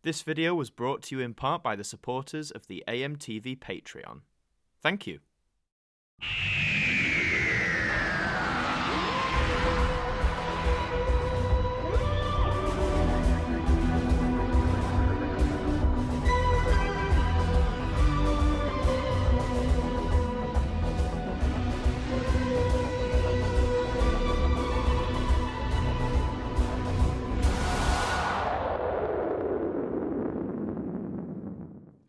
This video was brought to you in part by the supporters of the AMTV Patreon. Thank you.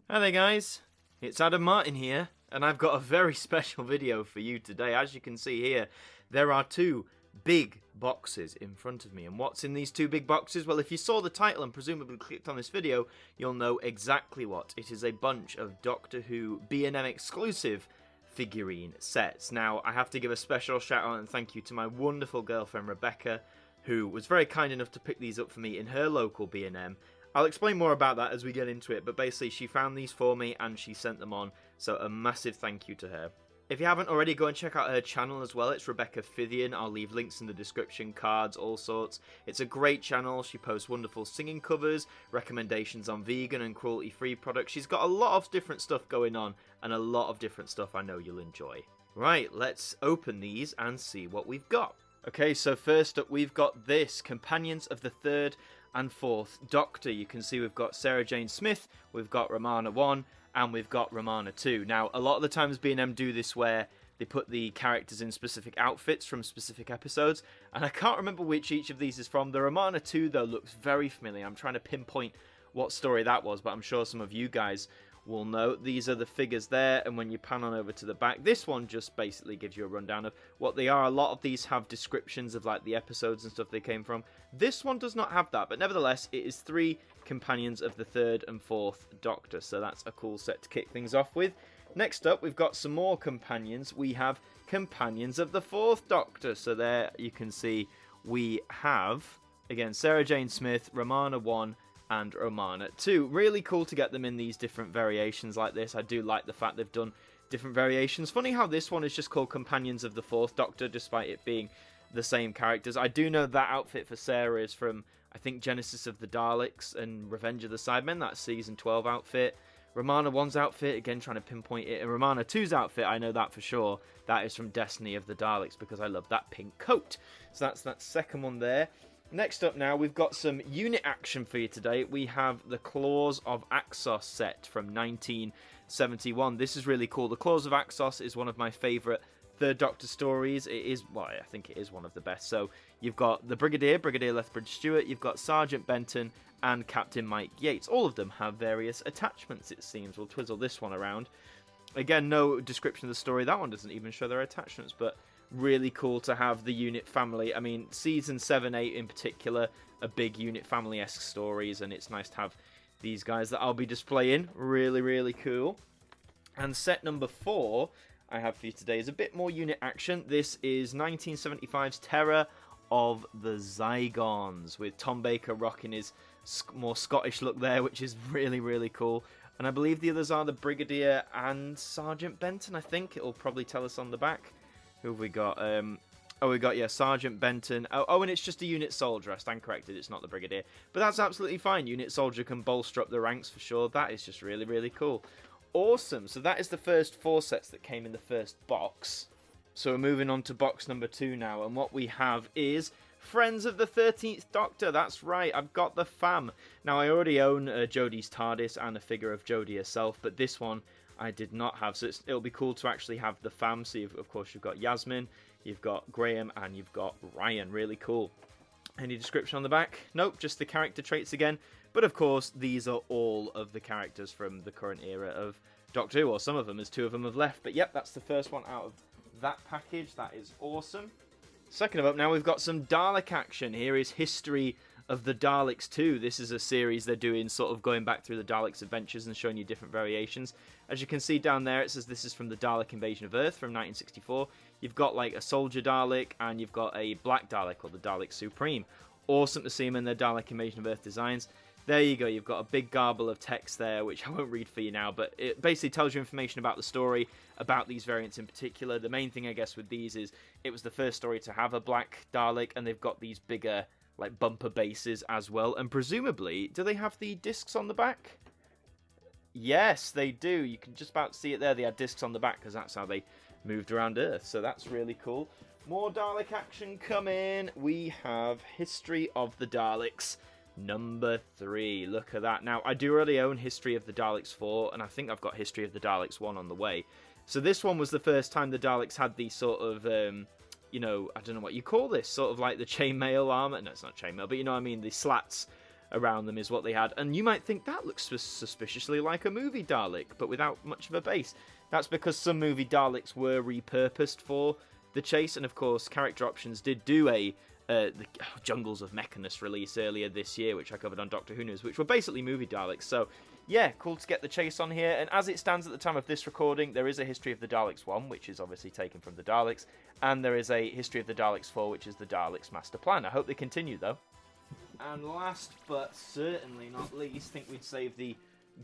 Hi there guys, it's Adam Martyn here, and I've got a very special video for you today. As you can see here, there are two big boxes in front of me, and what's in these two big boxes? Well, if you saw the title and presumably clicked on this video, you'll know exactly what. It is a bunch of Doctor Who B&M exclusive figurine sets. Now, I have to give a special shout out and thank you to my wonderful girlfriend Rebecca, who was very kind enough to pick these up for me in her local B&M. I'll explain more about that as we get into it, but basically she found these for me and she sent them on, so a massive thank you to her. If you haven't already, go and check out her channel as well. It's Rebecca Fithian. I'll leave links in the description, cards, all sorts. It's a great channel. She posts wonderful singing covers, recommendations on vegan and cruelty-free products. She's got a lot of different stuff going on, and a lot of different stuff I know you'll enjoy. Right, let's open these and see what we've got. Okay, so first up we've got this, Companions of the Third and Fourth Doctor. You can see we've got Sarah Jane Smith, we've got Romana 1, and we've got Romana 2. Now, a lot of the times B&M do this where they put the characters in specific outfits from specific episodes, and I can't remember which each of these is from. The Romana 2, though, looks very familiar. I'm trying to pinpoint what story that was, but I'm sure some of you guys will know. These are the figures there, and when you pan on over to the back, this one just basically gives you a rundown of what they are. A lot of these have descriptions of like the episodes and stuff they came from. This one does not have that, but nevertheless it is 3 companions of the Third and Fourth Doctor, so that's a cool set to kick things off with. Next up we've got some more companions. We have companions of the Fourth Doctor, so there you can see we have again Sarah Jane Smith, Romana 1 and Romana 2. Really cool to get them in these different variations like this. I do like the fact they've done different variations. Funny how this one is just called Companions of the Fourth Doctor, despite it being the same characters. I do know that outfit for Sarah is from, I think, Genesis of the Daleks and Revenge of the Cybermen, that season 12 outfit. Romana 1's outfit, again trying to pinpoint it, and Romana 2's outfit, I know that for sure, that is from Destiny of the Daleks, because I love that pink coat. So that's that second one there. Next up now, we've got some unit action for you today. We have the Claws of Axos set from 1971. This is really cool. The Claws of Axos is one of my favourite Third Doctor stories. It is, well, I think it is one of the best. So you've got the Brigadier Lethbridge Stewart, you've got Sergeant Benton, and Captain Mike Yates. All of them have various attachments, it seems. We'll twizzle this one around. Again, no description of the story. That one doesn't even show their attachments, but really cool to have the unit family. I mean, season 7, 8 in particular are big unit family-esque stories, and it's nice to have these guys that I'll be displaying. Really, really cool. And set number 4 I have for you today is a bit more unit action. This is 1975's Terror of the Zygons, with Tom Baker rocking his more Scottish look there, which is really, really cool. And I believe the others are the Brigadier and Sergeant Benton, I think. It'll probably tell us on the back. Who have we got? We got, yeah, Sergeant Benton. Oh, and it's just a unit soldier. I stand corrected, it's not the Brigadier. But that's absolutely fine. Unit soldier can bolster up the ranks for sure. That is just really, really cool. Awesome. So that is the first 4 sets that came in the first box. So we're moving on to box number 2 now. And what we have is Friends of the 13th Doctor. That's right, I've got the fam. Now, I already own Jodie's Tardis and a figure of Jodie herself, but this one I did not have, so it'll be cool to actually have the fam. So of course you've got Yasmin, you've got Graham, and you've got Ryan. Really cool. Any description on the back? Nope, just the character traits again. But of course these are all of the characters from the current era of Doctor Who, or some of them, as 2 of them have left. But yep, that's the first one out of that package. That is awesome. Second up now, we've got some Dalek action. Here is History of the Daleks 2. This is a series they're doing, sort of going back through the Daleks' adventures and showing you different variations. As you can see down there, it says this is from the Dalek Invasion of Earth from 1964. You've got like a soldier Dalek, and you've got a black Dalek, or the Dalek Supreme. Awesome to see them in their Dalek Invasion of Earth designs. There you go, you've got a big garble of text there, which I won't read for you now, but it basically tells you information about the story, about these variants in particular. The main thing, I guess, with these is it was the first story to have a black Dalek, and they've got these bigger like bumper bases as well. And presumably, do they have the discs on the back? Yes, they do. You can just about see it there. They had discs on the back because that's how they moved around Earth. So that's really cool. More Dalek action coming. We have History of the Daleks number 3. Look at that. Now, I do already own History of the Daleks 4, and I think I've got History of the Daleks 1 on the way. So this one was the first time the Daleks had these sort of, you know, I don't know what you call this, sort of like the chainmail armor. No, it's not chainmail, but you know what I mean, the slats around them is what they had. And you might think that looks suspiciously like a movie Dalek, but without much of a base. That's because some movie Daleks were repurposed for the chase, and of course character options did do the Jungles of Mechanus release earlier this year, which I covered on Doctor Who News, which were basically movie Daleks. So yeah, cool to get the chase on here. And as it stands at the time of this recording, there is a History of the Daleks 1, which is obviously taken from the Daleks, and there is a History of the Daleks 4, which is the Daleks Master Plan. I hope they continue though. And last but certainly not least, I think we'd save the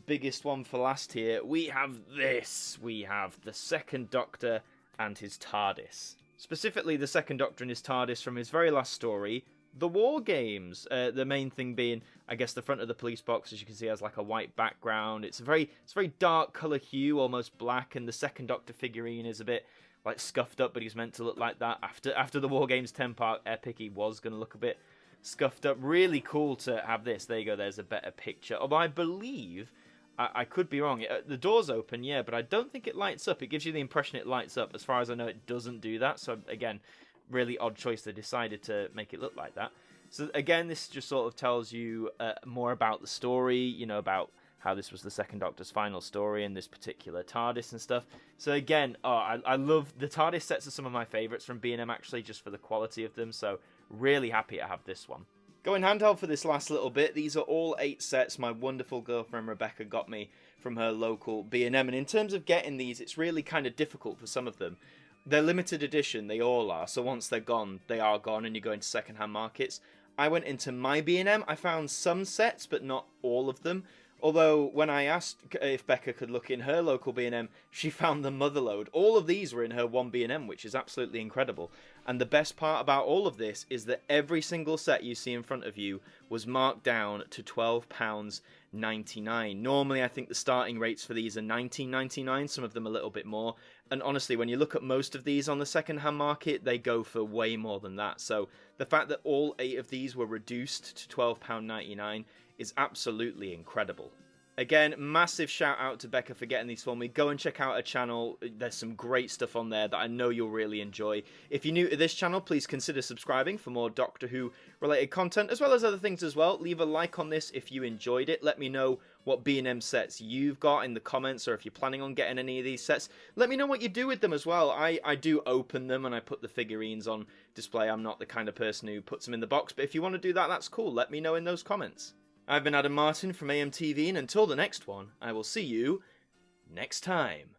biggest one for last here. We have this. We have the Second Doctor and his Tardis. Specifically, the Second Doctor and his Tardis from his very last story, The War Games. The main thing being, I guess, the front of the police box, as you can see, has like a white background. It's a very dark colour hue, almost black, and the Second Doctor figurine is a bit like scuffed up, but he's meant to look like that. After the War Games 10-part epic, he was going to look a bit scuffed up. Really cool to have this. There you go, there's a better picture. Although I believe, I could be wrong, the door's open, yeah, but I don't think it lights up. It gives you the impression it lights up. As far as I know, it doesn't do that. So again, really odd choice. They decided to make it look like that. So again, this just sort of tells you more about the story, you know, about how this was the Second Doctor's final story and this particular TARDIS and stuff. So again, I love the TARDIS sets are some of my favourites from B&M actually, just for the quality of them. So really happy to have this one. Going handheld for this last little bit, these are all 8 sets my wonderful girlfriend Rebecca got me from her local B&M. And in terms of getting these, it's really kind of difficult for some of them. They're limited edition, they all are, so once they're gone, they are gone and you go into second-hand markets. I went into my B&M, I found some sets, but not all of them. Although, when I asked if Becca could look in her local B&M, she found the motherload. All of these were in her one B&M, which is absolutely incredible. And the best part about all of this is that every single set you see in front of you was marked down to £12.99. Normally, I think the starting rates for these are £19.99, some of them a little bit more. And honestly, when you look at most of these on the second-hand market, they go for way more than that. So the fact that all 8 of these were reduced to £12.99 is absolutely incredible. Again, massive shout out to Becca for getting these for me. Go and check out her channel. There's some great stuff on there that I know you'll really enjoy. If you're new to this channel, please consider subscribing for more Doctor Who related content, as well as other things as well. Leave a like on this if you enjoyed it. Let me know what B&M sets you've got in the comments, or if you're planning on getting any of these sets. Let me know what you do with them as well. I do open them and I put the figurines on display. I'm not the kind of person who puts them in the box, but if you want to do that, that's cool. Let me know in those comments. I've been Adam Martyn from AMTV, and until the next one, I will see you next time.